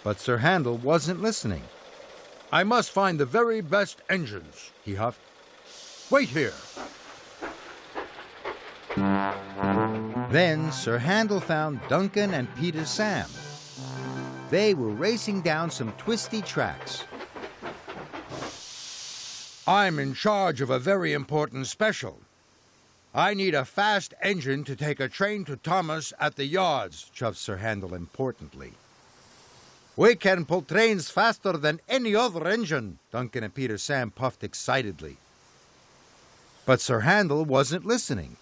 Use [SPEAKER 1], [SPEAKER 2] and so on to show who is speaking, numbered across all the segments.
[SPEAKER 1] But Sir Handel wasn't listening.
[SPEAKER 2] I must find the very best engines, he huffed. Wait here.
[SPEAKER 1] Then Sir Handel found Duncan and Peter Sam. They were racing down some twisty tracks.
[SPEAKER 2] I'm in charge of a very important special. I need a fast engine to take a train to Thomas at the yards,
[SPEAKER 1] chuffed Sir Handel importantly.
[SPEAKER 2] We can pull trains faster than any other engine,
[SPEAKER 1] Duncan and Peter Sam puffed excitedly. But Sir Handel wasn't listening.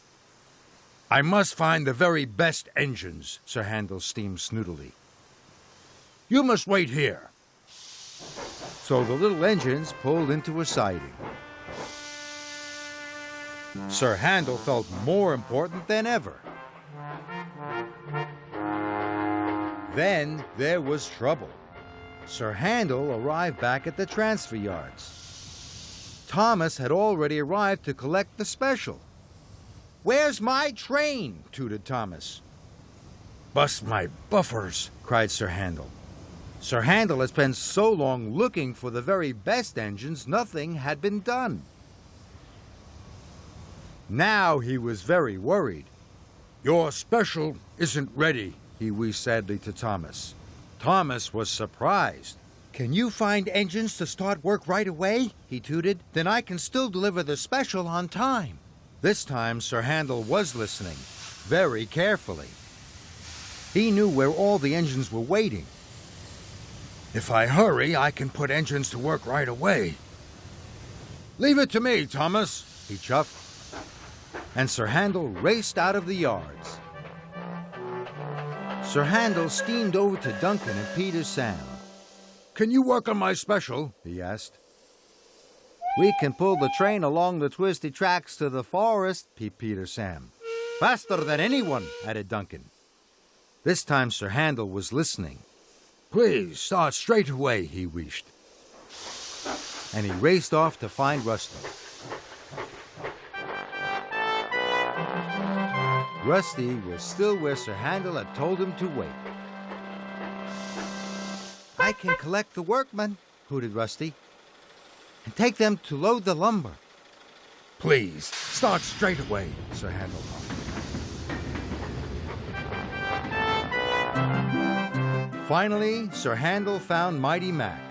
[SPEAKER 2] I must find the very best engines,
[SPEAKER 1] Sir Handel steamed snootily.
[SPEAKER 2] You must wait here.
[SPEAKER 1] So the little engines pulled into a siding. Sir Handel felt more important than ever. Then there was trouble. Sir Handel arrived back at the transfer yards. Thomas had already arrived to collect the special. "Where's my train?" tooted Thomas.
[SPEAKER 2] "Bust my buffers,"
[SPEAKER 1] cried Sir Handel. Sir Handel had spent so long looking for the very best engines, nothing had been done. Now he was very worried.
[SPEAKER 2] "Your special isn't ready,"
[SPEAKER 1] he wheezed sadly to Thomas. Thomas was surprised. "Can you find engines to start work right away?" he tooted. "Then I can still deliver the special on time." This time Sir Handel was listening, very carefully. He knew where all the engines were waiting.
[SPEAKER 2] "If I hurry, I can put engines to work right away." "Leave it to me, Thomas,"
[SPEAKER 1] he chuffed. And Sir Handel raced out of the yards. Sir Handel steamed over to Duncan and Peter Sam.
[SPEAKER 2] "Can you work on my special?"
[SPEAKER 1] he asked. "We can pull the train along the twisty tracks to the forest," peeped Peter Sam. "Faster than anyone," added Duncan. This time Sir Handel was listening.
[SPEAKER 2] "Please start straight away," he wished.
[SPEAKER 1] And he raced off to find Rusty. Rusty was still where Sir Handel had told him to wait. "I can collect the workmen," hooted Rusty, "and take them to load the lumber."
[SPEAKER 2] "Please, start straight away," Sir Handel huffed.
[SPEAKER 1] Finally, Sir Handel found Mighty Mac.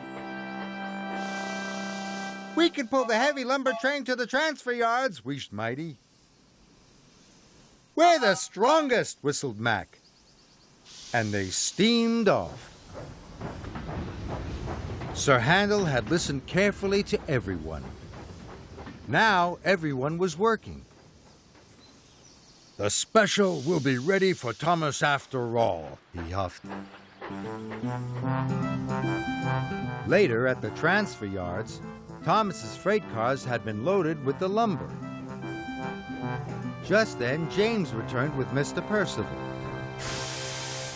[SPEAKER 1] "We can pull the heavy lumber train to the transfer yards," wheezed Mighty. "We're the strongest," whistled Mac. And they steamed off. Sir Handel had listened carefully to everyone. Now everyone was working.
[SPEAKER 2] "The special will be ready for Thomas after all,"
[SPEAKER 1] he huffed. Later, at the transfer yards, Thomas's freight cars had been loaded with the lumber. Just then, James returned with Mr. Percival.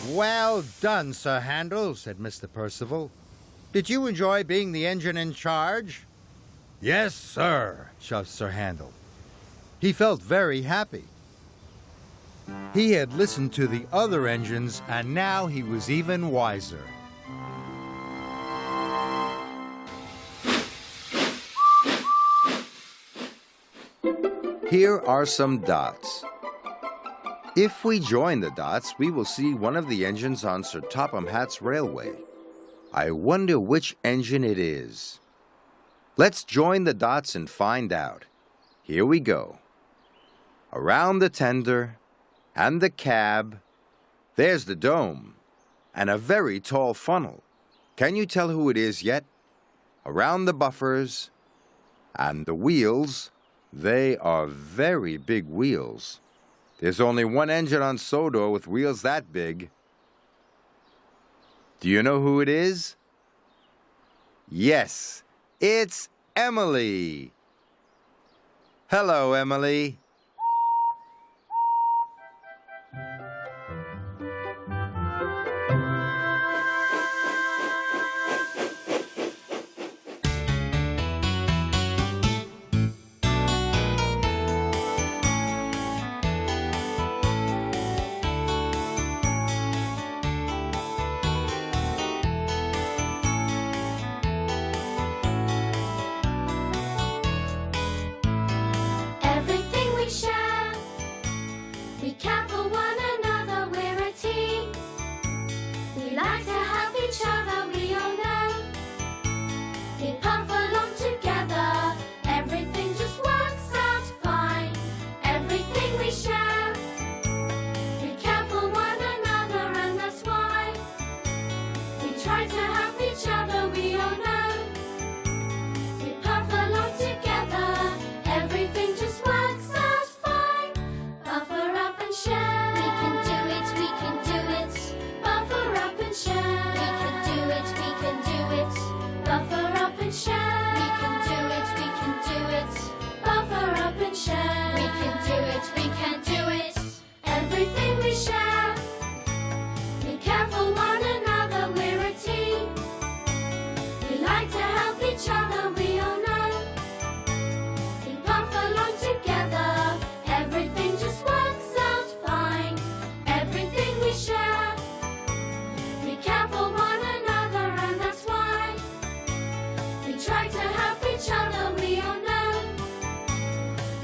[SPEAKER 1] "Well done, Sir Handel," said Mr. Percival. "Did you enjoy being the engine in charge?"
[SPEAKER 2] "Yes, sir,"
[SPEAKER 1] chuffed Sir Handel. He felt very happy. He had listened to the other engines, and now he was even wiser. Here are some dots. If we join the dots, we will see one of the engines on Sir Topham Hatt's railway. I wonder which engine it is. Let's join the dots and find out. Here we go. Around the tender and the cab, there's the dome and a very tall funnel. Can you tell who it is yet? Around the buffers and the wheels, they are very big wheels. There's only one engine on Sodor with wheels that big. Do you know who it is? Yes, it's Emily. Hello, Emily.
[SPEAKER 3] each other, we all know. We puff along together, everything just works out fine. Everything we share, we care for one another, and that's why we try to help each other, we all know. We puff along together, everything just works out fine. Buffer up and share. We can do it, we can do it. Buffer up and share. We can do it, we can do it. Buffer up and share. We can do it, we can do it. Buffer up and share. We can do it, we can do it. Everything we share. We care for one another, we're a team. We like to help each other, we all know. We puff along together, everything just works out fine. Everything we share, we care for one another, and that's why we try to help each other, we all know.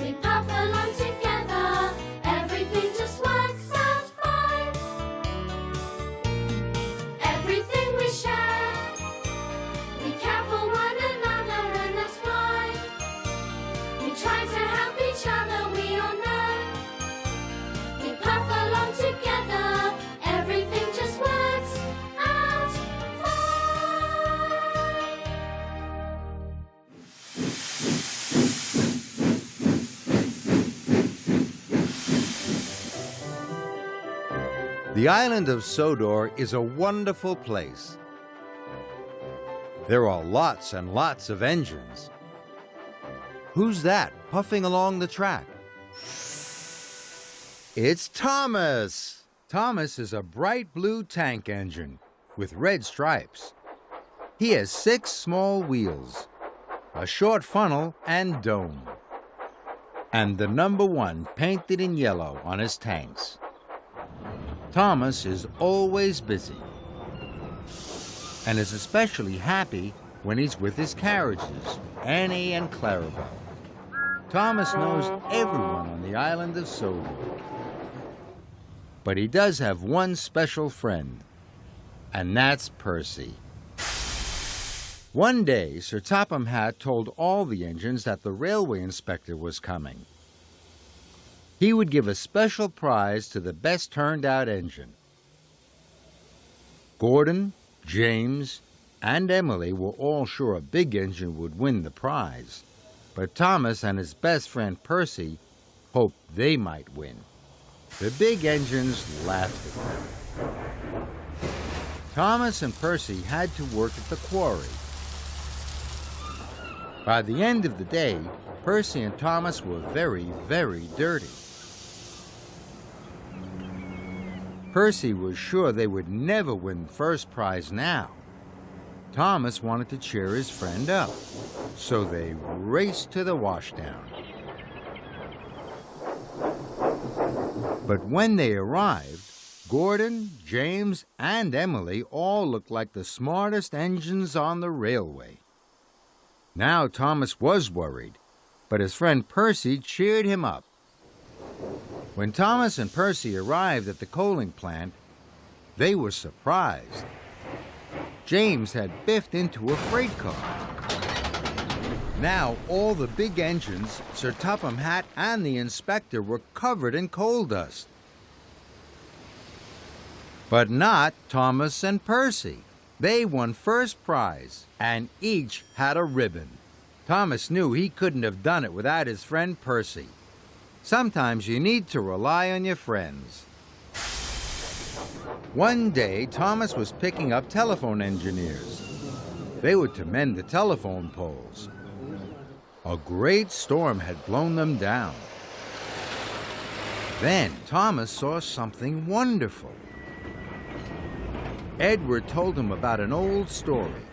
[SPEAKER 3] We puff along together, everything just works out fine. Everything we share, we care for one another, and that's why we try to help each other, we all know. We puff along together, everything just works out fine.
[SPEAKER 1] The island of Sodor is a wonderful place. There are lots and lots of engines. Who's that puffing along the track? It's Thomas! Thomas is a bright blue tank engine with red stripes. He has 6 small wheels, a short funnel and dome, and the number 1 painted in yellow on his tanks. Thomas is always busy and is especially happy when he's with his carriages, Annie and Clarabelle. Thomas knows everyone on the island of Sodor. But he does have one special friend, and that's Percy. One day, Sir Topham Hatt told all the engines that the railway inspector was coming. He would give a special prize to the best turned-out engine. Gordon, James, and Emily were all sure a big engine would win the prize, but Thomas and his best friend Percy hoped they might win. The big engines laughed at them. Thomas and Percy had to work at the quarry. By the end of the day, Percy and Thomas were very, very dirty. Percy was sure they would never win first prize now. Thomas wanted to cheer his friend up, so they raced to the washdown. But when they arrived, Gordon, James, and Emily all looked like the smartest engines on the railway. Now Thomas was worried, but his friend Percy cheered him up. When Thomas and Percy arrived at the coaling plant, they were surprised. James had biffed into a freight car. Now all the big engines, Sir Topham Hatt and the inspector were covered in coal dust. But not Thomas and Percy. They won first prize, and each had a ribbon. Thomas knew he couldn't have done it without his friend Percy. Sometimes you need to rely on your friends. One day, Thomas was picking up telephone engineers. They were to mend the telephone poles. A great storm had blown them down. Then Thomas saw something wonderful. Edward told him about an old story.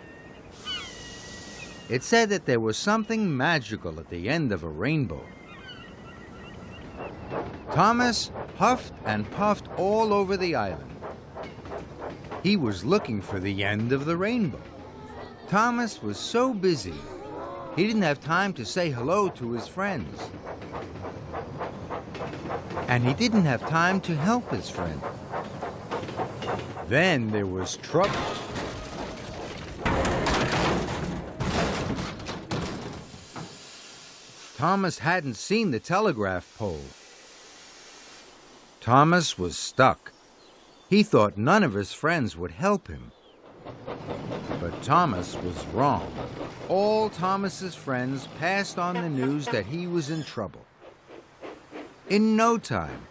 [SPEAKER 1] It said that there was something magical at the end of a rainbow. Thomas huffed and puffed all over the island. He was looking for the end of the rainbow. Thomas was so busy, he didn't have time to say hello to his friends. And he didn't have time to help his friend. Then there was trouble.
[SPEAKER 2] Thomas hadn't seen the telegraph pole. Thomas was stuck. He thought none of his friends would help him. But Thomas was wrong. All Thomas's friends passed on the news that he was in trouble. In no time,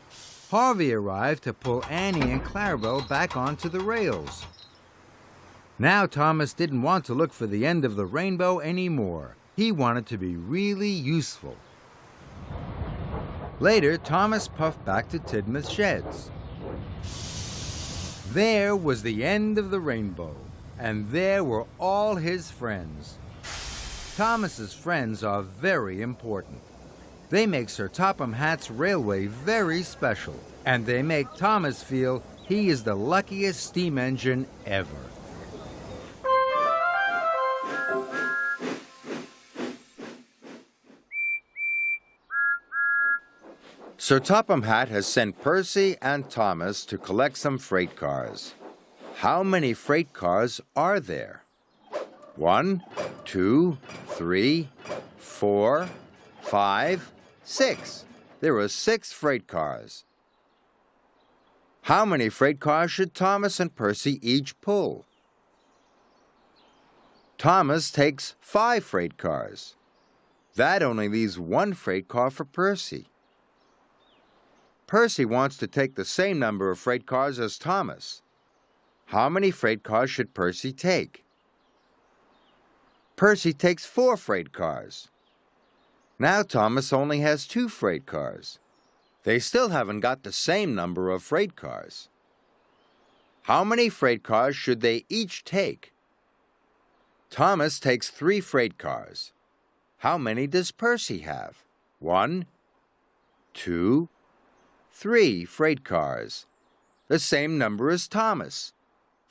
[SPEAKER 2] Harvey arrived to pull Annie and Clarabelle back onto the rails. Now Thomas didn't want to look for the end of the rainbow anymore. He wanted to be really useful. Later, Thomas puffed back to Tidmouth Sheds. There was the end of the rainbow, and there were all his friends. Thomas's friends are very important. They make Sir Topham Hatt's Railway very special, and they make Thomas feel he is the luckiest steam engine ever.
[SPEAKER 1] Sir Topham Hatt has sent Percy and Thomas to collect some freight cars. How many freight cars are there? 1, 2, 3, 4, 5, 6. There are 6 freight cars. How many freight cars should Thomas and Percy each pull? Thomas takes 5 freight cars. That only leaves 1 freight car for Percy. Percy wants to take the same number of freight cars as Thomas. How many freight cars should Percy take? Percy takes 4 freight cars. Now Thomas only has 2 freight cars. They still haven't got the same number of freight cars. How many freight cars should they each take? Thomas takes 3 freight cars. How many does Percy have? 1, 2, 3 freight cars. The same number as Thomas.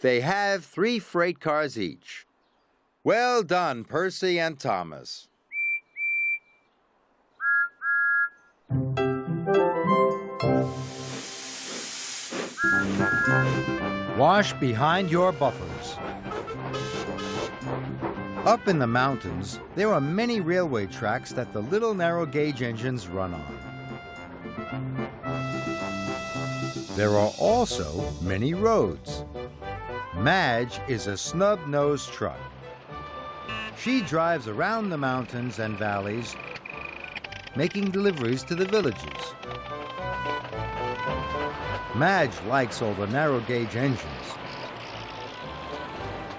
[SPEAKER 1] They have 3 freight cars each. Well done, Percy and Thomas.
[SPEAKER 2] Wash behind your buffers. Up in the mountains, there are many railway tracks that the little narrow gauge engines run on. There are also many roads. Madge is a snub-nosed truck. She drives around the mountains and valleys, making deliveries to the villages. Madge likes all the narrow gauge engines.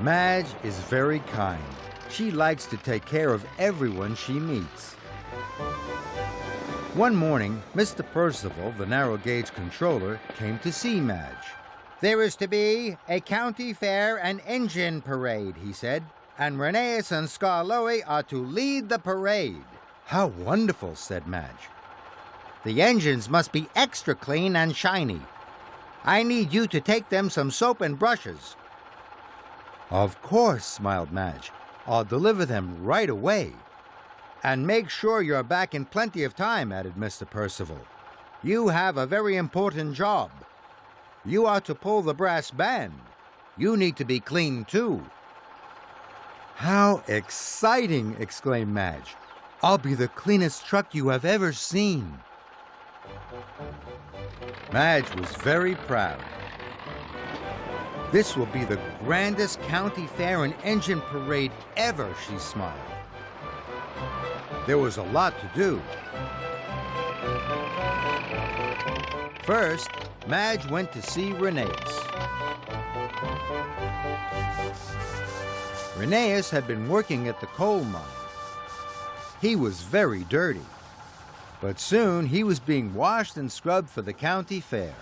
[SPEAKER 2] Madge is very kind. She likes to take care of everyone she meets. One morning, Mr. Percival, the narrow gauge controller, came to see Madge. "There is to be a county fair and engine parade," he said, "and Rheneas and Skarloey are to lead the parade." "How wonderful," said Madge. "The engines must be extra clean and shiny. I need you to take them some soap and brushes." "Of course," smiled Madge. "I'll deliver them right away." "And make sure you're back in plenty of time," added Mr. Percival. "You have a very important job. You are to pull the brass band. You need to be clean, too." "How exciting!" exclaimed Madge. "I'll be the cleanest truck you have ever seen." Madge was very proud. "This will be the grandest county fair and engine parade ever," she smiled. There was a lot to do. First, Madge went to see Rheneas. Rheneas had been working at the coal mine. He was very dirty, but soon he was being washed and scrubbed for the county fair.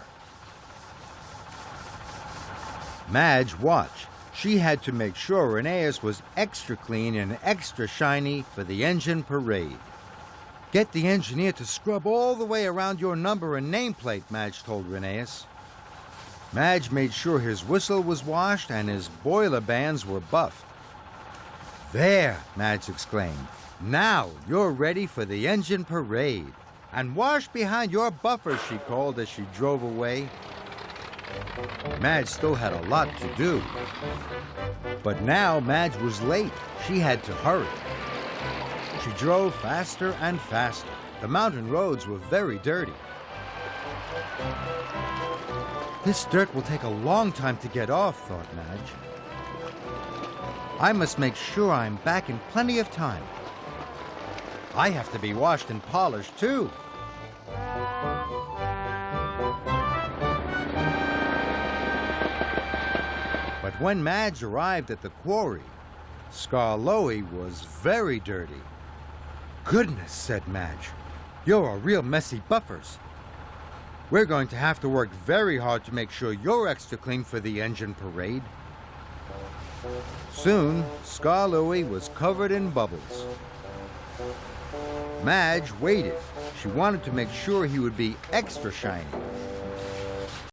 [SPEAKER 2] Madge watched. She had to make sure Rheneas was extra clean and extra shiny for the engine parade. "Get the engineer to scrub all the way around your number and nameplate," Madge told Rheneas. Madge made sure his whistle was washed and his boiler bands were buffed. "There," Madge exclaimed. "Now you're ready for the engine parade. And wash behind your buffers," she called as she drove away. Madge still had a lot to do. But now Madge was late. She had to hurry. She drove faster and faster. The mountain roads were very dirty. This dirt will take a long time to get off, thought Madge. I must make sure I'm back in plenty of time. I have to be washed and polished, too. But when Madge arrived at the quarry, Skarloey was very dirty. Goodness, said Madge, you're a real messy buffers. We're going to have to work very hard to make sure you're extra clean for the engine parade. Soon, Skarloey was covered in bubbles. Madge waited. She wanted to make sure he would be extra shiny.